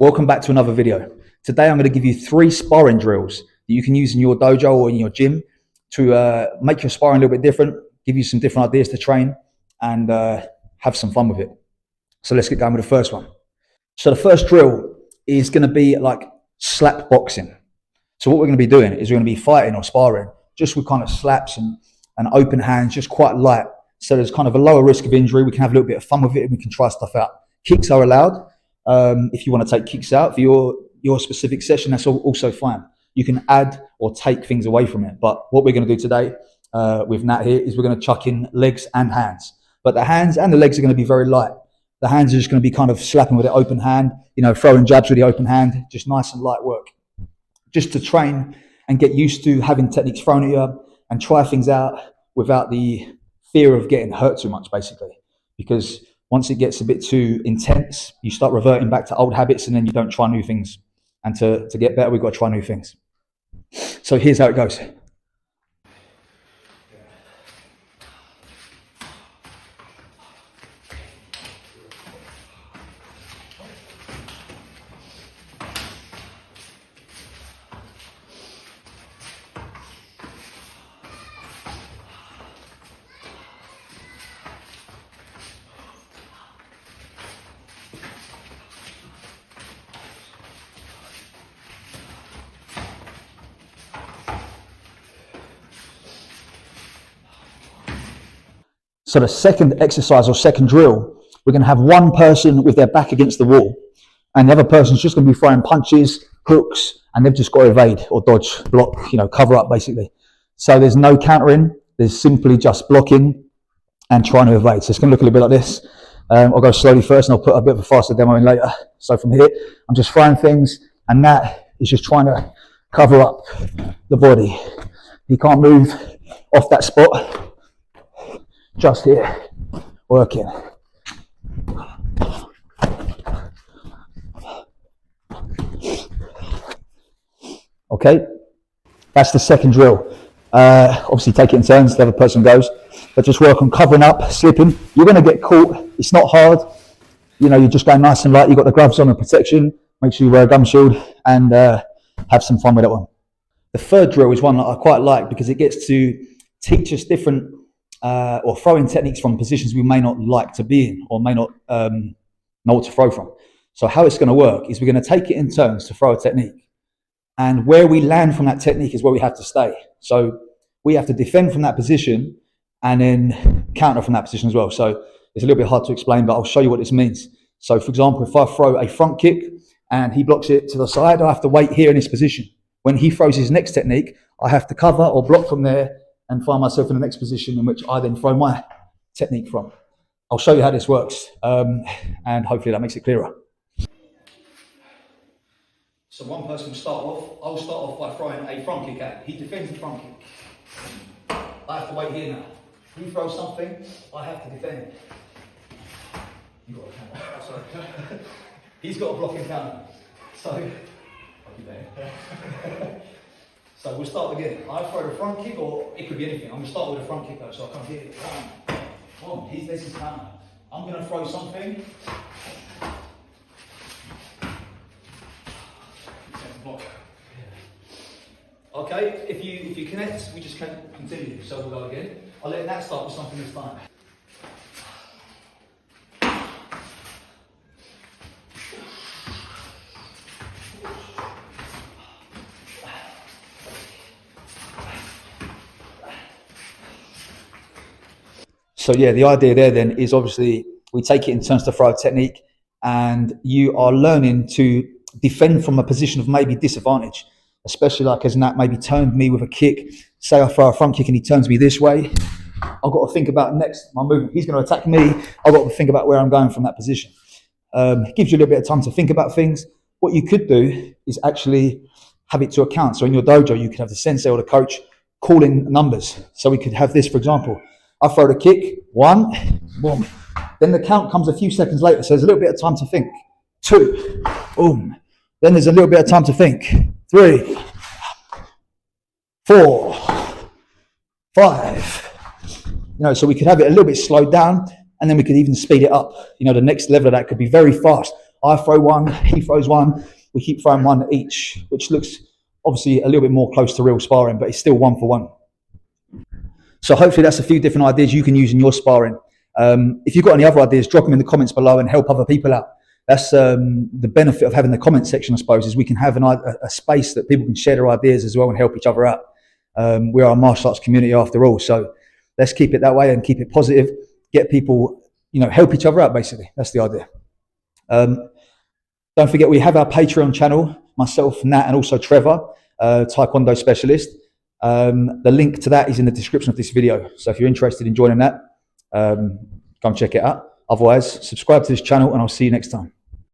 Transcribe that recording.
Welcome back to another video. Today I'm going to give you 3 sparring drills that you can use in your dojo or in your gym to make your sparring a little bit different, give you some different ideas to train, and have some fun with it. So let's get going with the first one. So the first drill is going to be like slap boxing. So what we're going to be doing is we're going to be fighting or sparring just with kind of slaps and open hands, just quite light. So there's kind of a lower risk of injury. We can have a little bit of fun with it and we can try stuff out. Kicks are allowed. If you want to take kicks out for your specific session, that's also fine. You can add or take things away from it. But what we're going to do today with Nat here is we're going to chuck in legs and hands. But the hands and the legs are going to be very light. The hands are just going to be kind of slapping with the open hand, throwing jabs with the open hand, just nice and light work. Just to train and get used to having techniques thrown at you and try things out without the fear of getting hurt too much, basically. Because once it gets a bit too intense, you start reverting back to old habits and then you don't try new things. And to get better, we've got to try new things. So here's how it goes. So the second exercise or second drill, we're going to have one person with their back against the wall and the other person's just going to be throwing punches, hooks, and they've just got to evade or dodge, block, cover up basically. So there's no countering, there's simply just blocking and trying to evade. So it's going to look a little bit like this. I'll go slowly first and I'll put a bit of a faster demo in later. So from here, I'm just throwing things and that is just trying to cover up the body. You can't move off that spot. Just here, working. Okay, that's the second drill. Obviously take it in turns, the other person goes, but just work on covering up, slipping. You're going to get caught, it's not hard. You're just going nice and light, you've got the gloves on and protection, make sure you wear a gum shield and have some fun with that one. The third drill is one that I quite like because it gets to teach us different or throwing techniques from positions we may not like to be in or may not know what to throw from. So how it's going to work is we're going to take it in turns to throw a technique. And where we land from that technique is where we have to stay. So we have to defend from that position and then counter from that position as well. So it's a little bit hard to explain, but I'll show you what this means. So for example, if I throw a front kick and he blocks it to the side, I have to wait here in this position. When he throws his next technique, I have to cover or block from there and find myself in the next position in which I then throw my technique from. I'll show you how this works, and hopefully that makes it clearer. So one person will start off. I'll start off by throwing a front kick at him. He defends the front kick. I have to wait here now. He throws something, I have to defend. You got a counter. Sorry. He's got a blocking counter. So, I'll be there. So we'll start again. I throw the front kick, or it could be anything. I'm going to start with a front kick though, so I come here. Boom. There's his counter. I'm going to throw something. Okay, if you connect, we just can continue. So we'll go again. I'll let that start with something this time. So yeah, the idea there then is obviously we take it in turns to throw a technique and you are learning to defend from a position of maybe disadvantage, especially like as Nat maybe turned me with a kick. Say I throw a front kick and he turns me this way. I've got to think about next, my movement. He's going to attack me. I've got to think about where I'm going from that position. It gives you a little bit of time to think about things. What you could do is actually have it to account. So in your dojo, you could have the sensei or the coach calling numbers. So we could have this, for example. I throw the kick, 1, boom. Then the count comes a few seconds later, so there's a little bit of time to think. 2, boom. Then there's a little bit of time to think. 3, 4, 5. So we could have it a little bit slowed down and then we could even speed it up. The next level of that could be very fast. I throw one, he throws one. We keep throwing one each, which looks obviously a little bit more close to real sparring, but it's still 1-for-1. So hopefully that's a few different ideas you can use in your sparring. If you've got any other ideas, drop them in the comments below and help other people out. That's the benefit of having the comment section, I suppose, is we can have a space that people can share their ideas as well and help each other out. We are a martial arts community after all, so let's keep it that way and keep it positive. Get people, help each other out, basically. That's the idea. Don't forget, we have our Patreon channel, myself, Nat, and also Trevor, Taekwondo specialist. The link to that is in the description of this video. So if you're interested in joining that, go and check it out. Otherwise, subscribe to this channel and I'll see you next time.